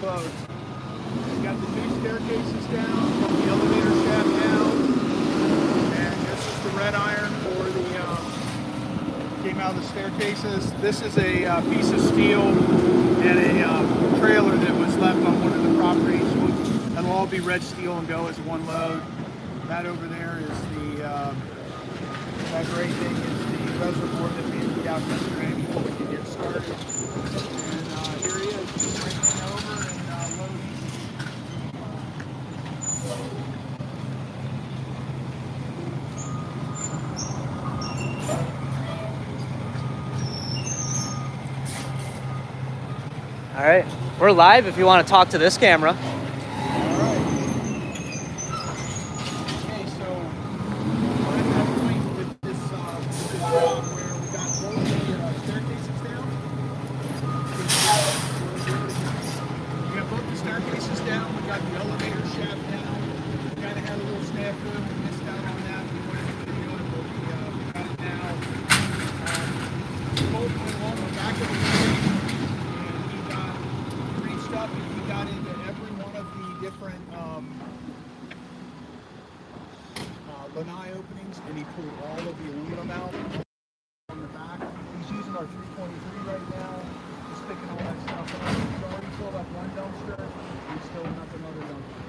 close. We got the two staircases down, got the elevator shaft down, and this is the red iron for the came out of the staircases. This is a piece of steel and a trailer that was left on one of the properties. That'll all be red steel and go as one load. That over there is the that gray thing is the reservoir that we emptied out yesterday before we could get started. And here he is, just bringing it over and loading. All right, we're live if you want to talk to this camera. Lanai openings, and he pulled all of the aluminum out on the back. He's using our 323 right now, just picking all that stuff up. He's already filled up one dumpster, he's filling up another dumpster.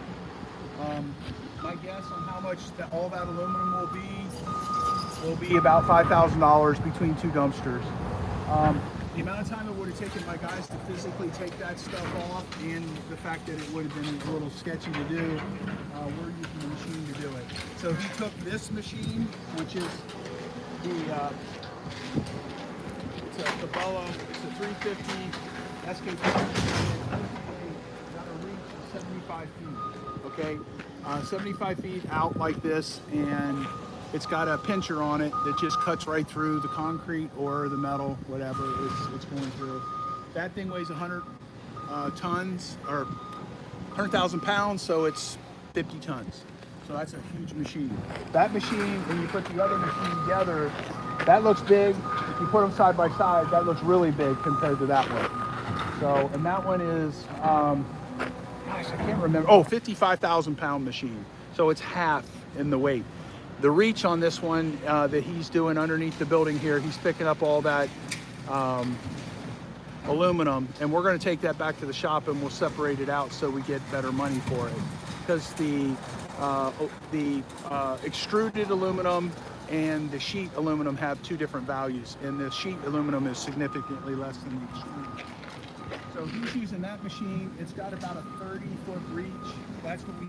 My guess on how much all that aluminum will be about $5,000 between two dumpsters. The amount of time it would have taken my guys to physically take that stuff off, and the fact that it would have been a little sketchy to do, we're using the machine to do it. So he took this machine, which is it's a Cabela, it's a 350 excavator. It's got a reach of 75 feet, okay? 75 feet out like this, and it's got a pincher on it that just cuts right through the concrete or the metal, whatever it's going through. That thing weighs 100 tons, or 100,000 pounds, so it's 50 tons. So that's a huge machine. That machine, when you put the other machine together, that looks big. If you put them side by side, that looks really big compared to that one. So, and that one is, gosh, I can't remember. Oh, 55,000 pound machine. So it's half in the weight. The reach on this one that he's doing underneath the building here, he's picking up all that aluminum, and we're going to take that back to the shop and we'll separate it out so we get better money for it. Because the extruded aluminum and the sheet aluminum have two different values, and the sheet aluminum is significantly less than the extruded. So he's using that machine. It's got about a 30-foot reach. That's what we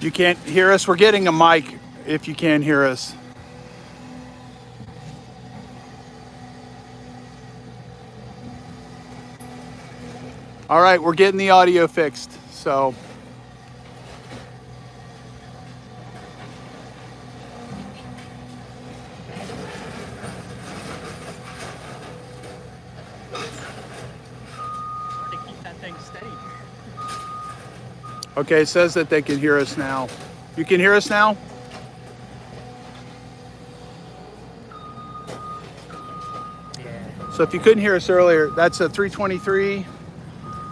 You can't hear us? We're getting a mic if you can hear us. All right, we're getting the audio fixed, so. Hard to keep that thing steady. Okay, it says that they can hear us now. You can hear us now? Yeah. So if you couldn't hear us earlier, that's a 323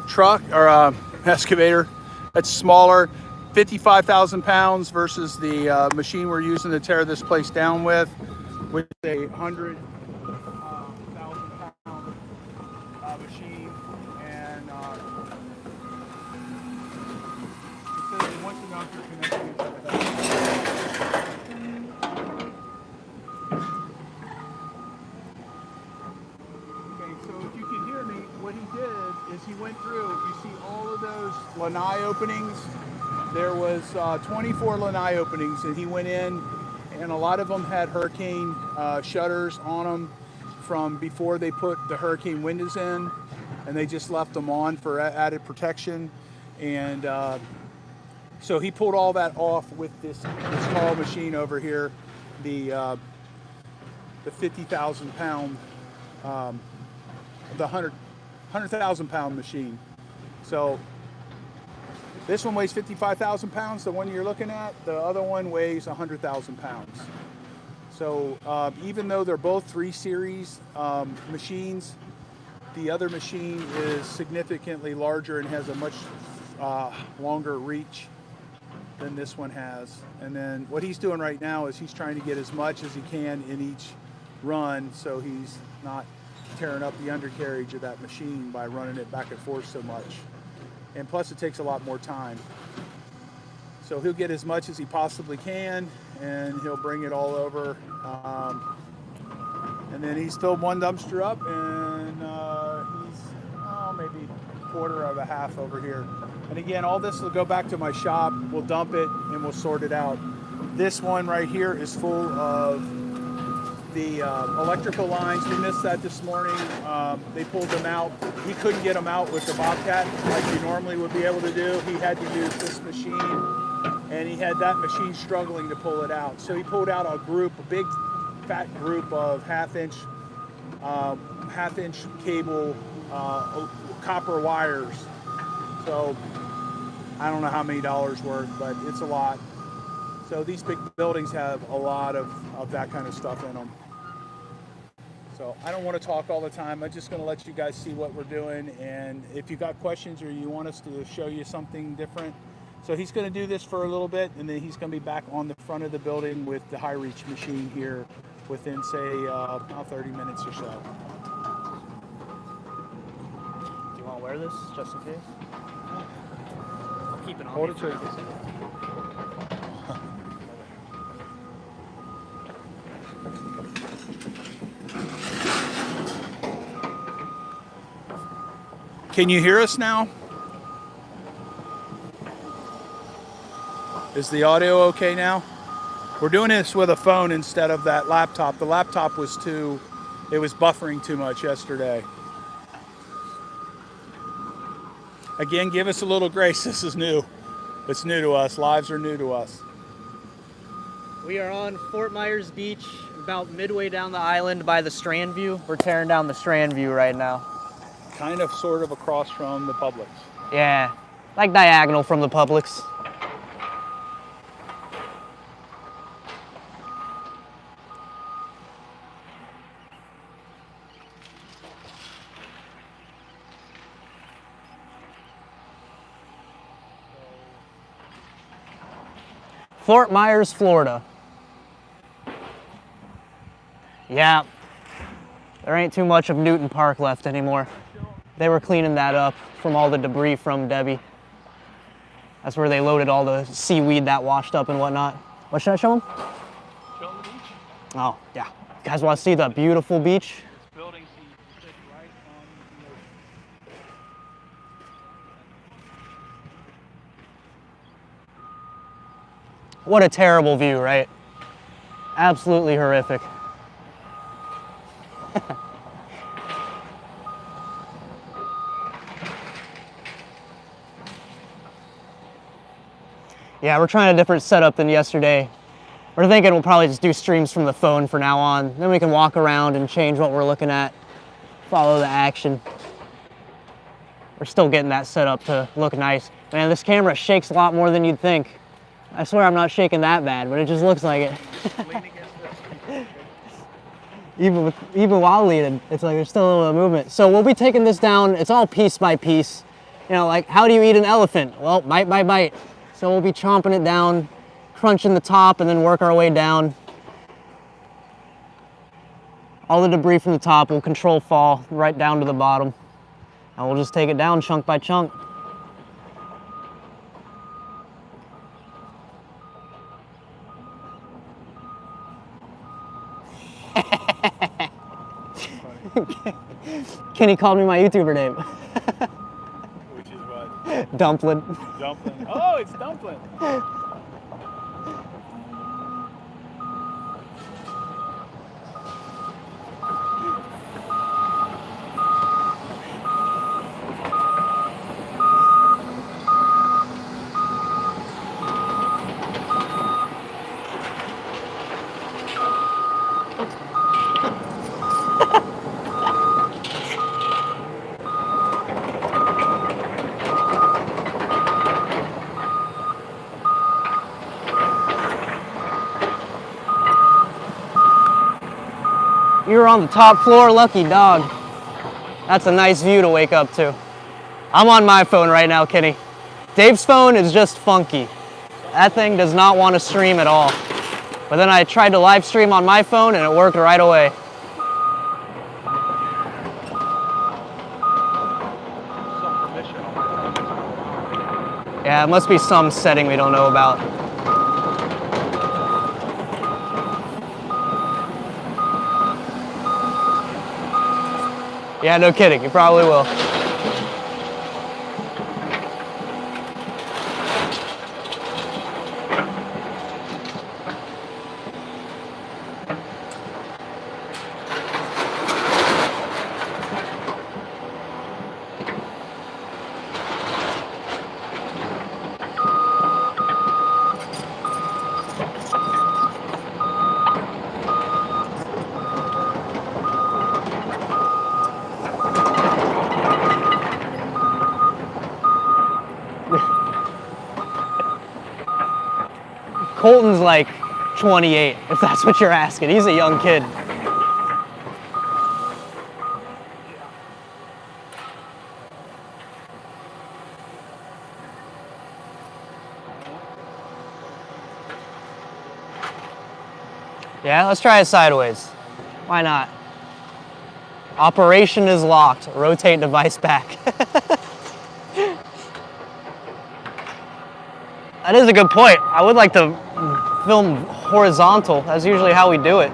truck or excavator. That's smaller, 55,000 pounds versus the machine we're using to tear this place down with, which is a 100,000 pound machine. And it says it wants to know if you're connected to that. Okay, so if you can hear me, what he did is he went through, you see all of those lanai openings. There was 24 lanai openings, and he went in, and a lot of them had hurricane shutters on them from before they put the hurricane windows in, and they just left them on for added protection. And so he pulled all that off with this small machine over here, the 50,000 pound, the 100,000 pound machine. So this one weighs 55,000 pounds, the one you're looking at. The other one weighs 100,000 pounds. So even though they're both 3 series machines, the other machine is significantly larger and has a much longer reach than this one has. And then what he's doing right now is he's trying to get as much as he can in each run, so he's not tearing up the undercarriage of that machine by running it back and forth so much. And plus it takes a lot more time. So he'll get as much as he possibly can, and he'll bring it all over. And then he's filled one dumpster up, and he's maybe a quarter of a half over here. And again, all this will go back to my shop. We'll dump it and we'll sort it out. This one right here is full of the electrical lines. We missed that this morning. They pulled them out. He couldn't get them out with the Bobcat like he normally would be able to do. He had to use this machine, and he had that machine struggling to pull it out. So he pulled out a big fat group of half-inch cable copper wires. So I don't know how many dollars worth, but it's a lot. So these big buildings have a lot of that kind of stuff in them. So I don't want to talk all the time. I'm just going to let you guys see what we're doing. And if you got questions or you want us to show you something different. So he's going to do this for a little bit, and then he's going to be back on the front of the building with the high reach machine here within, say, about 30 minutes or so. Do you want to wear this just in case? I'll keep it on. Hold it to Can you hear us now? Is the audio okay now? We're doing this with a phone instead of that laptop. The laptop was it was buffering too much yesterday. Again, give us a little grace. This is new. It's new to us. Lives are new to us. We are on Fort Myers Beach, about midway down the island by the Strand View. We're tearing down the Strand View right now. Kind of sort of across from the Publix. Yeah, like diagonal from the Publix. Fort Myers, Florida. Yeah, there ain't too much of Newton Park left anymore. They were cleaning that up from all the debris from Debbie. That's where they loaded all the seaweed that washed up and whatnot. What should I show them? Show them the beach. Oh, yeah. You guys want to see the beautiful beach? This building sits right on the ocean. What a terrible view, right? Absolutely horrific. Yeah, we're trying a different setup than yesterday. We're thinking we'll probably just do streams from the phone for now on. Then we can walk around and change what we're looking at, follow the action. We're still getting that set up to look nice. Man, this camera shakes a lot more than you'd think. I swear I'm not shaking that bad, but it just looks like it. Even while leaning, it's like there's still a little bit of movement. So we'll be taking this down. It's all piece by piece. You know, like how do you eat an elephant? Well, bite by bite. So we'll be chomping it down, crunching the top, and then work our way down. All the debris from the top will control fall right down to the bottom. And we'll just take it down chunk by chunk. Kenny called me my YouTuber name. Which is what? Dumpling. Dumpling. Oh, it's Dumpling. You were on the top floor, lucky dog. That's a nice view to wake up to. I'm on my phone right now, Kenny. Dave's phone is just funky. That thing does not want to stream at all. But then I tried to live stream on my phone and it worked right away. Yeah, it must be some setting we don't know about. Yeah, no kidding, you probably will. Colton's like 28, if that's what you're asking. He's a young kid. Yeah, let's try it sideways. Why not? Operation is locked. Rotate device back. That is a good point. I would like to film horizontal. That's usually how we do it.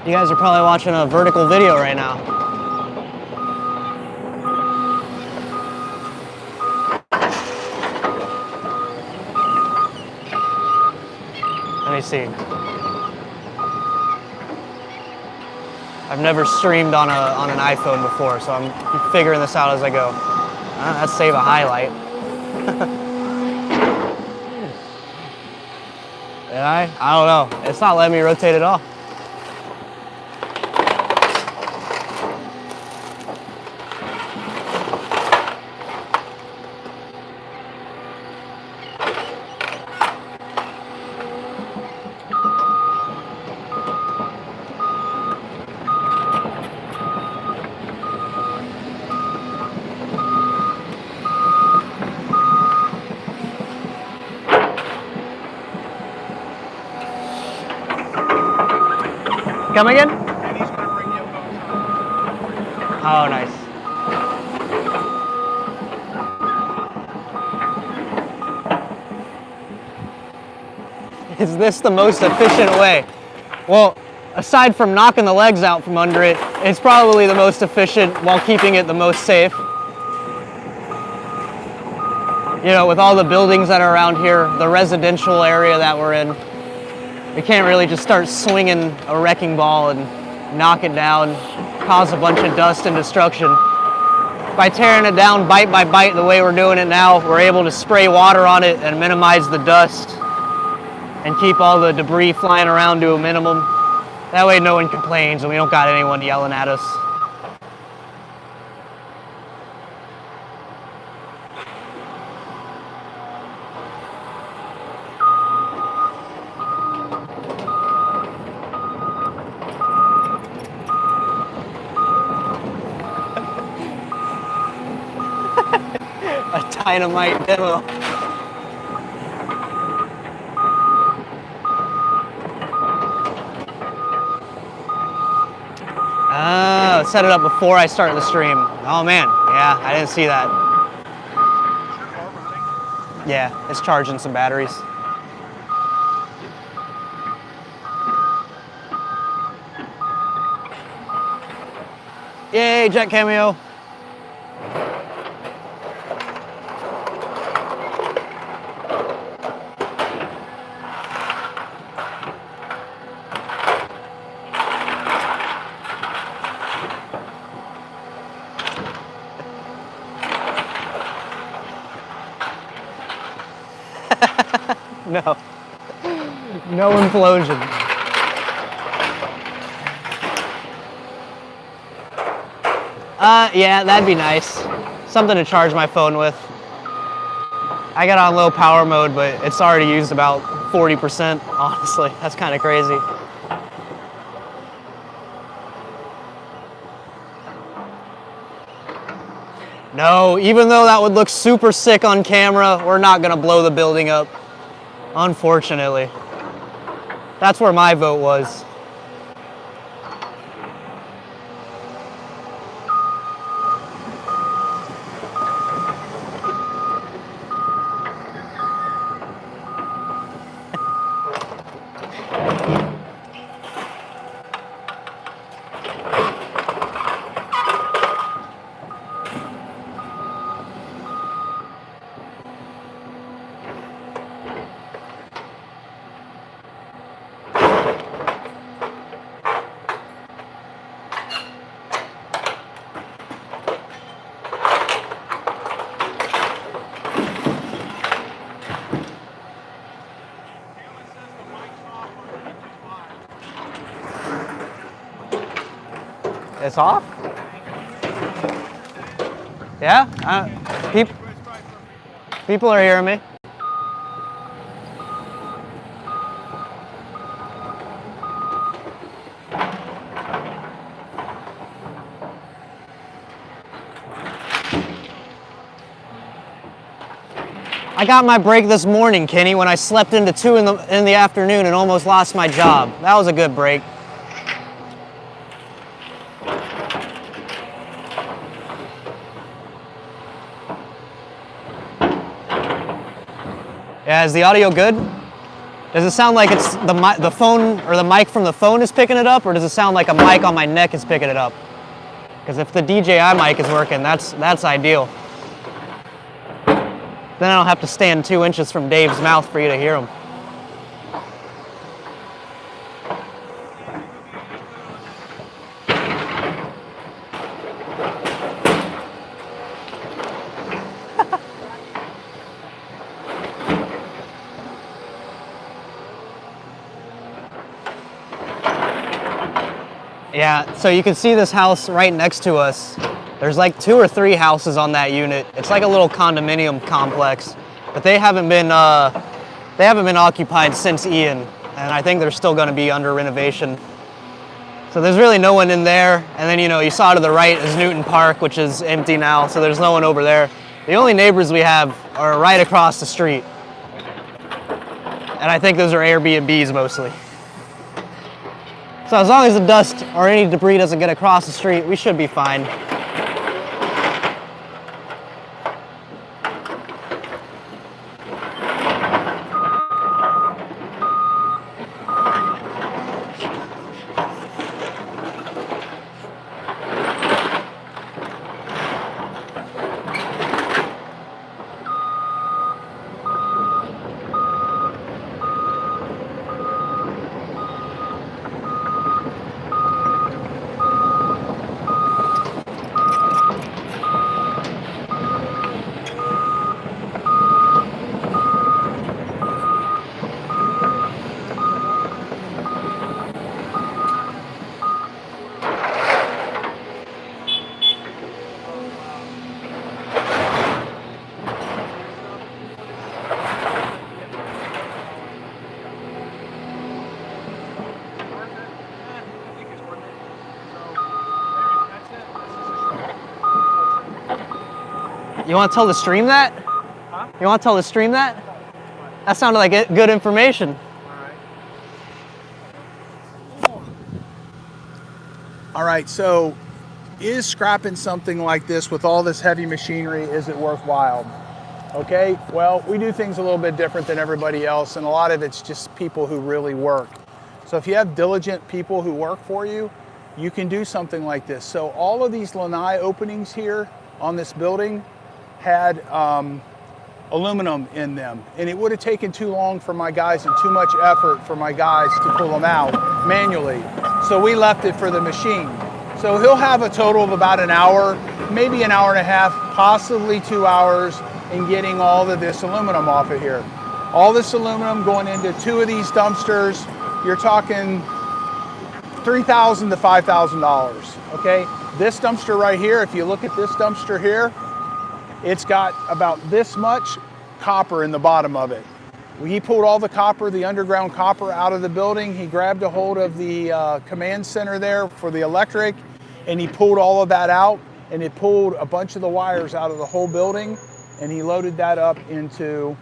You guys are probably watching a vertical video right now. Let me see. I've never streamed on an iPhone before, so I'm figuring this out as I go. Let's save a highlight. Did I? I don't know. It's not letting me rotate at all. Come again? And he's going to bring you a boat. Oh, nice. Is this the most efficient way? Well, aside from knocking the legs out from under it, it's probably the most efficient while keeping it the most safe. you know, with all the buildings that are around here, the residential area that we're in, we can't really just start swinging a wrecking ball and knock it down, cause a bunch of dust and destruction. By tearing it down bite by bite the way we're doing it now, we're able to spray water on it and minimize the dust and keep all the debris flying around to a minimum. That way no one complains and we don't got anyone yelling at us. A dynamite demo. Oh, set it up before I start the stream. Oh man, yeah, I didn't see that. Yeah, it's charging some batteries. Yay, jet cameo. No. No implosion. Yeah, that'd be nice. Something to charge my phone with. I got on low power mode, but it's already used about 40%, honestly. That's kind of crazy. No, even though that would look super sick on camera, we're not gonna blow the building up. Unfortunately. That's where my vote was. It's off? Yeah? People are hearing me. I got my break this morning, Kenny, when I slept into 2 in the afternoon and almost lost my job. That was a good break. Yeah, is the audio good? Does it sound like it's the phone or the mic from the phone is picking it up, or does it sound like a mic on my neck is picking it up? Because if the DJI mic is working, that's ideal. Then I don't have to stand 2 inches from Dave's mouth for you to hear him. Yeah, so you can see this house right next to us. There's like 2 or 3 houses on that unit. It's like a little condominium complex, but they haven't been occupied since Ian, and I think they're still going to be under renovation. So there's really no one in there. And then, you know, you saw to the right is Newton Park, which is empty now, so there's no one over there. The only neighbors we have are right across the street, and I think those are Airbnbs mostly. So as long as the dust or any debris doesn't get across the street, we should be fine. You want to tell the stream that? Huh? You want to tell the stream that? That sounded like good information. All right, so is scrapping something like this with all this heavy machinery, is it worthwhile? Okay, well, we do things a little bit different than everybody else, and a lot of it's just people who really work. So if you have diligent people who work for you, you can do something like this. So all of these lanai openings here on this building had aluminum in them, and it would have taken too long for my guys and too much effort for my guys to pull them out manually. So we left it for the machine. So he'll have a total of about an hour, maybe an hour and a half, possibly 2 hours in getting all of this aluminum off of here. All this aluminum going into 2 of these dumpsters, you're talking $3,000 to $5,000, okay? This dumpster right here, if you look at this dumpster here, it's got about this much copper in the bottom of it. He pulled all the copper, the underground copper, out of the building. He grabbed a hold of the command center there for the electric, and he pulled all of that out, and it pulled a bunch of the wires out of the whole building, and he loaded that up into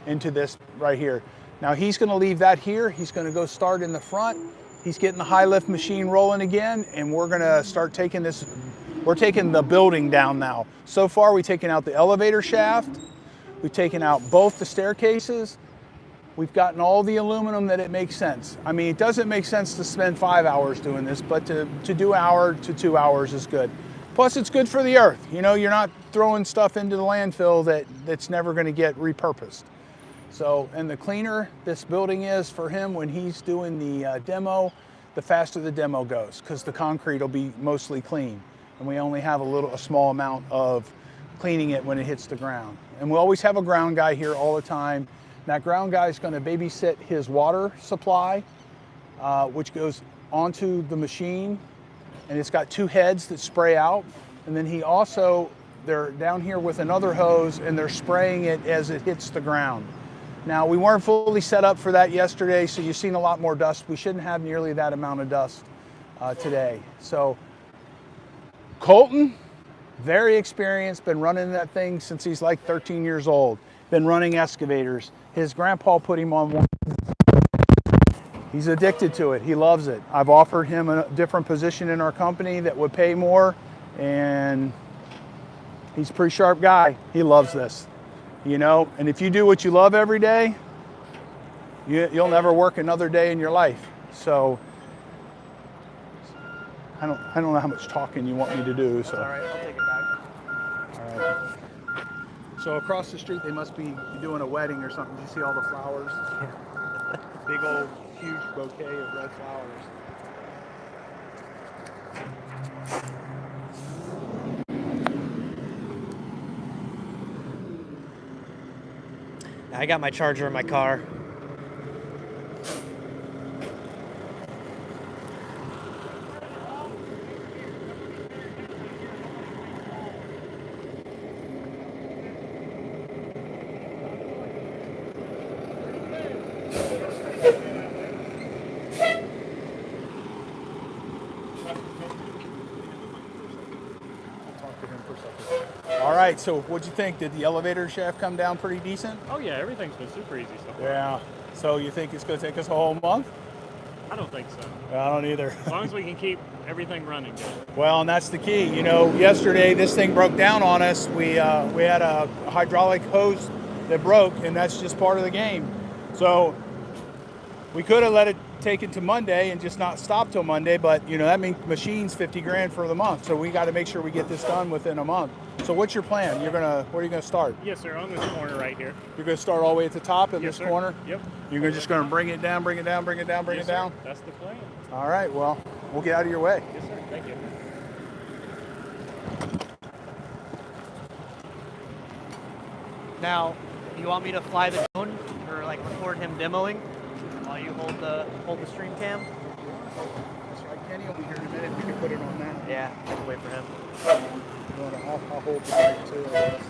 this right here. Now he's gonna leave that here. He's gonna go start in the front. He's getting the high lift machine rolling again, and we're gonna start taking this. We're taking the building down now. So far, we've taken out the elevator shaft. We've taken out both the staircases. We've gotten all the aluminum that it makes sense. I mean, it doesn't make sense to spend 5 hours doing this, but to do an hour to 2 hours is good. Plus, it's good for the earth. You know, you're not throwing stuff into the landfill that's never gonna get repurposed. So, and the cleaner this building is for him when he's doing the demo, the faster the demo goes, because the concrete will be mostly clean. And we only have a small amount of cleaning it when it hits the ground. And we always have a ground guy here all the time. That ground guy is gonna babysit his water supply, which goes onto the machine. And it's got 2 heads that spray out. And then they're down here with another hose, and they're spraying it as it hits the ground. Now, we weren't fully set up for that yesterday, so you've seen a lot more dust. We shouldn't have nearly that amount of dust today. So Colton, very experienced, been running that thing since he's like 13 years old. Been running excavators. His grandpa put him on one. He's addicted to it. He loves it. I've offered him a different position in our company that would pay more, and he's a pretty sharp guy. He loves this, you know? And if you do what you love every day, you'll never work another day in your life. So I don't know how much talking you want me to do. So. That's all right, I'll take it back. All right. So across the street, they must be doing a wedding or something. Did you see all the flowers? Big old, huge bouquet of red flowers. I got my charger in my car. All right, so what'd you think? Did the elevator shaft come down pretty decent? Oh yeah, everything's been super easy so far. Yeah. So you think it's going to take us a whole month? I don't think so. I don't either. As long as we can keep everything running good. Well, and that's the key. You know, yesterday this thing broke down on us. We had a hydraulic hose that broke, and that's just part of the game. So we could have let it take it to Monday and just not stop till Monday, but you know that means machines 50 grand for the month. So we got to make sure we get this done within a month. So what's your plan? Where are you gonna start? Yes, sir. On this corner right here. You're gonna start all the way at the top in Yes, this sir. corner? Yep. You're just gonna bring it down, bring it down, bring it down, bring Yes, it down? sir. That's the plan. All right, well, we'll get out of your way. Yes, sir. Thank you. Now, you want me to fly the drone or like record him demoing while you hold the stream cam? That's right, Kenny will be here in a minute. We can put it on that. Yeah, I can wait for him. I'll hold the mic too, I guess.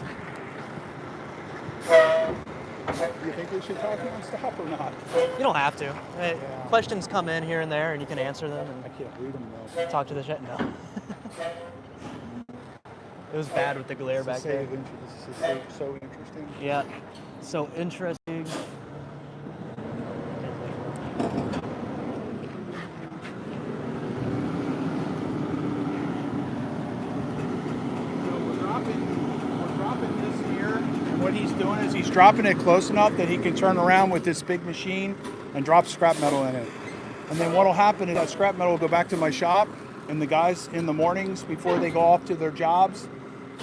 Do you think we should talk nonstop or not? You don't have to. Questions come in here and there, and you can answer them I and can't read them though. talk to the chat. No. It was bad with the glare back there. This is so interesting. Yeah. So interesting. We're dropping this here, and what he's doing is he's dropping it close enough that he can turn around with this big machine and drop scrap metal in it. And then what'll happen is that scrap metal will go back to my shop, and the guys in the mornings before they go off to their jobs,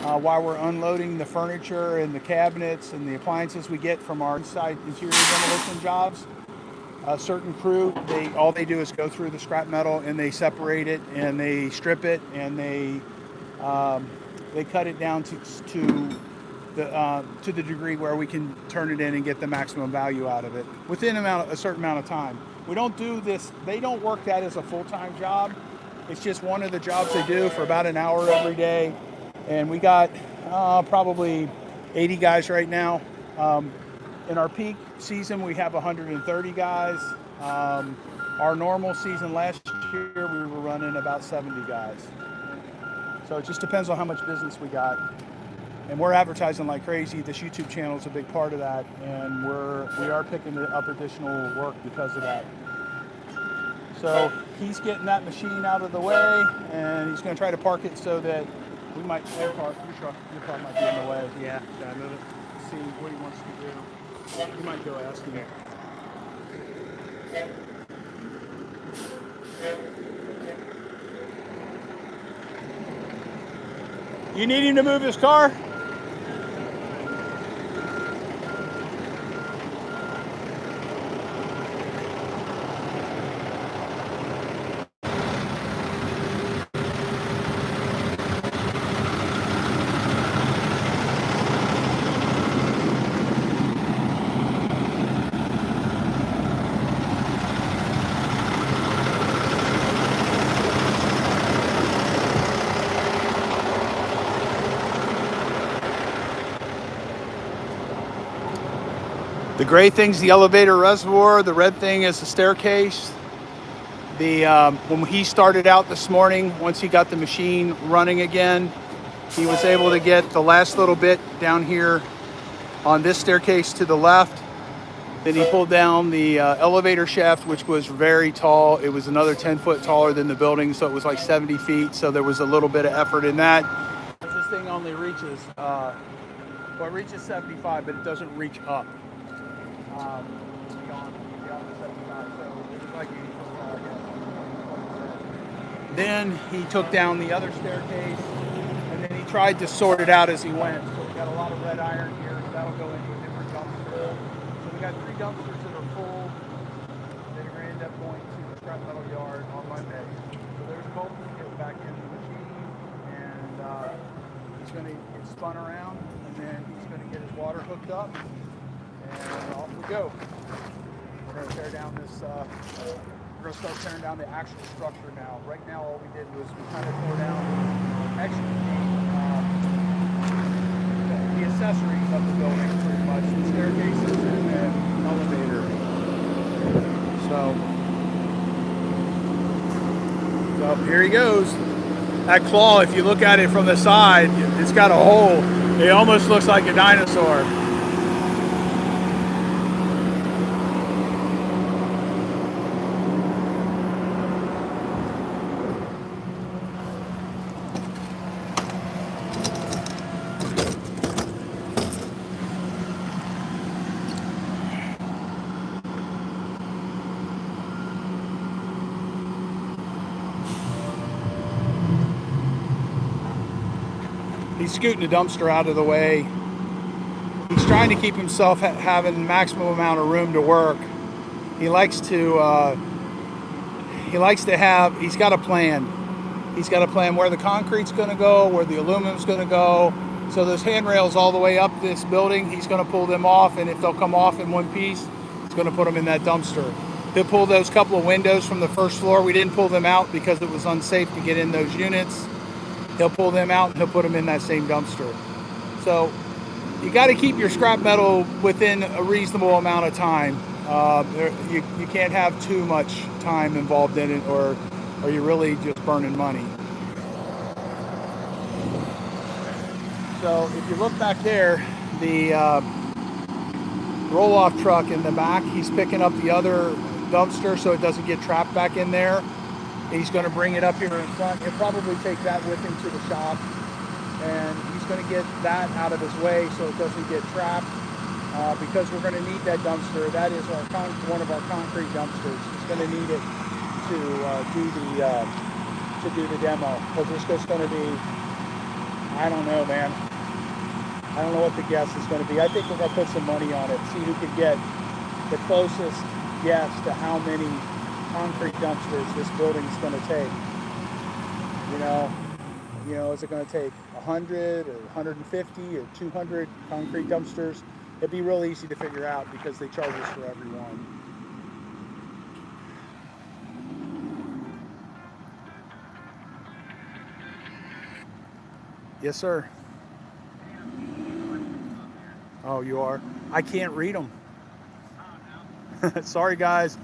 while we're unloading the furniture and the cabinets and the appliances we get from our inside interior demolition jobs, a certain crew, all they do is go through the scrap metal and they separate it and they strip it and they cut it down to the degree where we can turn it in and get the maximum value out of it within a certain amount of time. We don't do this, they don't work that as a full-time job. It's just one of the jobs they do for about an hour every day. And we got probably 80 guys right now. In our peak season, we have 130 guys. Our normal season last year, we were running about 70 guys. So it just depends on how much business we got. And we're advertising like crazy. This YouTube channel is a big part of that. And we are picking up additional work because of that. So he's getting that machine out of the way, and he's going to try to park it so that we might, your car might be in the way. Yeah. Should I move it? See what he wants to do. You might go ask him. You need him to move his car? The gray thing's the elevator reservoir. The red thing is the staircase. When he started out this morning, once he got the machine running again, he was able to get the last little bit down here on this staircase to the left. Then he pulled down the elevator shaft, which was very tall. It was another 10 foot taller than the building, so it was like 70 feet. So there was a little bit of effort in that. This thing only reaches, well, it reaches 75, but it doesn't reach up. Beyond the 75, so it was like 80 foot tall again. Then he took down the other staircase, and then he tried to sort it out as he went. So we got a lot of red iron here, so that'll go into a different dumpster. So we got 3 dumpsters that are full. Then we're going to end up going to the scrap metal yard on Monday. So there's Colton getting back into the machine, and he's going to get spun around, and then he's going to get his water hooked up. And off we go. We're going to tear down this, we're going to start tearing down the actual structure now. Right now all we did was we kind of tore down the accessories of the building pretty much. The staircases and the elevator. So here he goes. That claw, if you look at it from the side, it's got a hole. It almost looks like a dinosaur. He's scooting the dumpster out of the way. He's trying to keep himself having maximum amount of room to work. He likes to have, he's got a plan. He's got a plan where the concrete's gonna go, where the aluminum's gonna go. So those handrails all the way up this building, he's gonna pull them off, and if they'll come off in one piece, he's gonna put them in that dumpster. He'll pull those couple of windows from the first floor. We didn't pull them out because it was unsafe to get in those units. He'll pull them out and he'll put them in that same dumpster. So you got to keep your scrap metal within a reasonable amount of time. You can't have too much time involved in it, or you're really just burning money. So if you look back there, the roll-off truck in the back, he's picking up the other dumpster so it doesn't get trapped back in there. He's going to bring it up here in front. He'll probably take that with him to the shop, and he's going to get that out of his way so it doesn't get trapped, because we're going to need that dumpster. That is one of our concrete dumpsters. He's going to need it to do the demo, because it's just going to be, I don't know, man. I don't know what the guess is going to be. I think we're going to put some money on it, see who can get the closest guess to how many concrete dumpsters this building is going to take. You know, is it going to take 100 or 150 or 200 concrete dumpsters? It'd be real easy to figure out because they charge us for every one. Yes, sir. Oh, you are? I can't read them. Sorry, guys.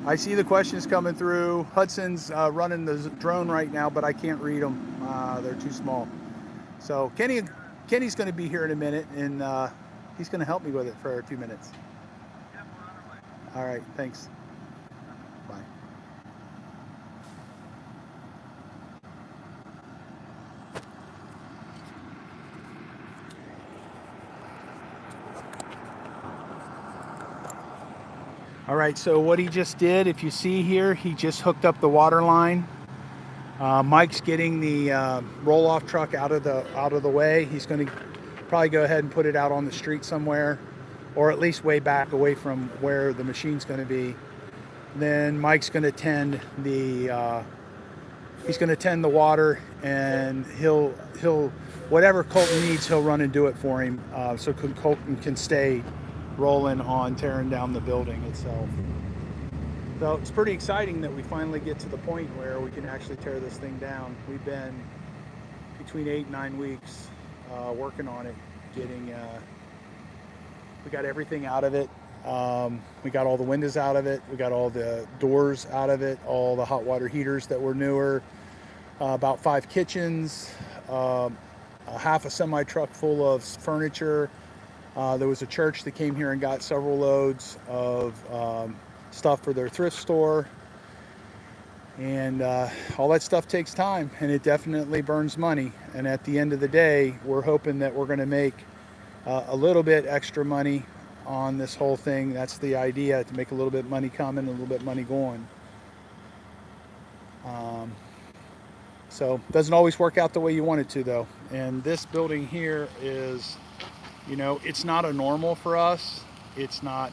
I see the questions coming through. Hudson's running the drone right now, but I can't read them. They're too small. So Kenny's going to be here in a minute, and he's going to help me with it for 2 minutes. All right, thanks. Bye. All right, so what he just did, if you see here, he just hooked up the water line. Mike's getting the roll-off truck out of the way. He's going to probably go ahead and put it out on the street somewhere, or at least way back away from where the machine's going to be. Then Mike's going to tend the water, and he'll whatever Colton needs, he'll run and do it for him, so Colton can stay rolling on tearing down the building itself. So it's pretty exciting that we finally get to the point where we can actually tear this thing down. We've been between 8 and 9 weeks working on it, we got everything out of it. We got all the windows out of it, we got all the doors out of it, all the hot water heaters that were newer, about 5 kitchens, half a semi truck full of furniture. There was a church that came here and got several loads of stuff for their thrift store, and all that stuff takes time, and it definitely burns money. And at the end of the day, we're hoping that we're going to make a little bit extra money on this whole thing. That's the idea, to make a little bit money coming, a little bit money going. So it doesn't always work out the way you want it to, though. And this building here is, you know, it's not a normal for us. It's not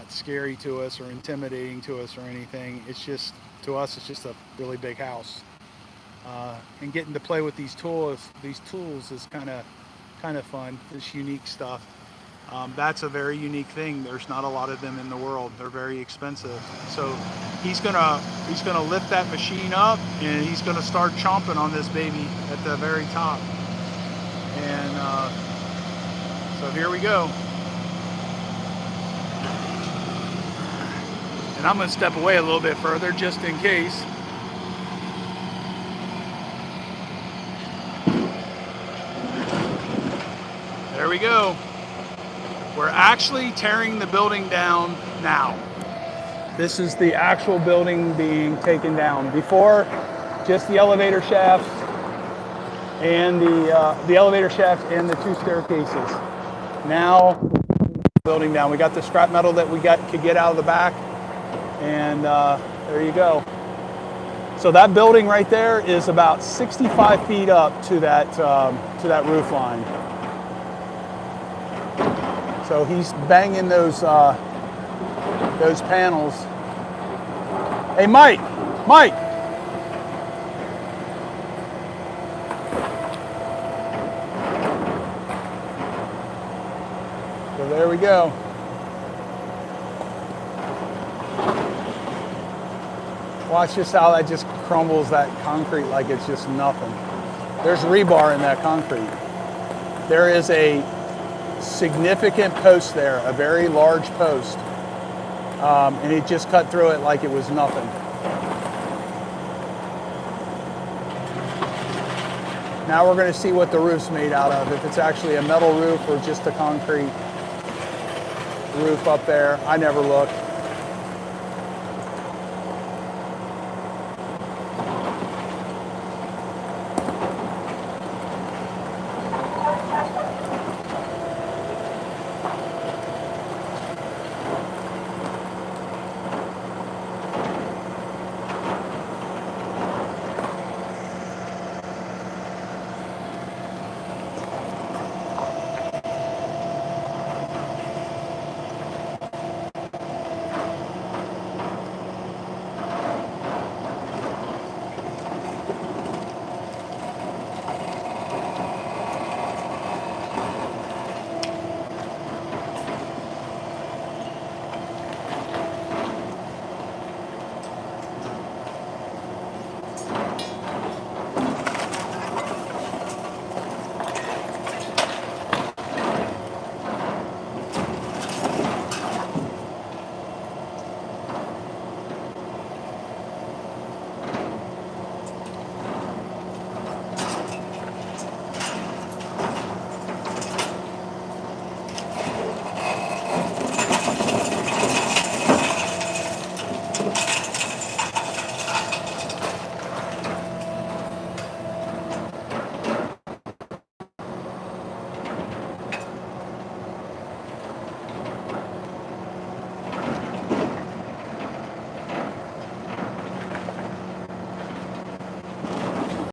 scary to us or intimidating to us or anything. It's just, to us, it's just a really big house. And getting to play with these tools is kind of fun. This unique stuff. That's a very unique thing. There's not a lot of them in the world. They're very expensive. So he's gonna lift that machine up, and he's gonna start chomping on this baby at the very top. And so here we go. And I'm going to step away a little bit further just in case. There we go. We're actually tearing the building down now. This is the actual building being taken down. Before, just the elevator shafts and the elevator shaft and the 2 staircases. Now, building down. We got the scrap metal that we could get out of the back, and there you go. So that building right there is about 65 feet up to that roof line. So he's banging those panels. Hey, Mike. So there we go. Watch just how that just crumbles that concrete like it's just nothing. There's rebar in that concrete. There is a significant post there, a very large post, and it just cut through it like it was nothing. Now we're going to see what the roof's made out of, if it's actually a metal roof or just a concrete roof up there. I never looked.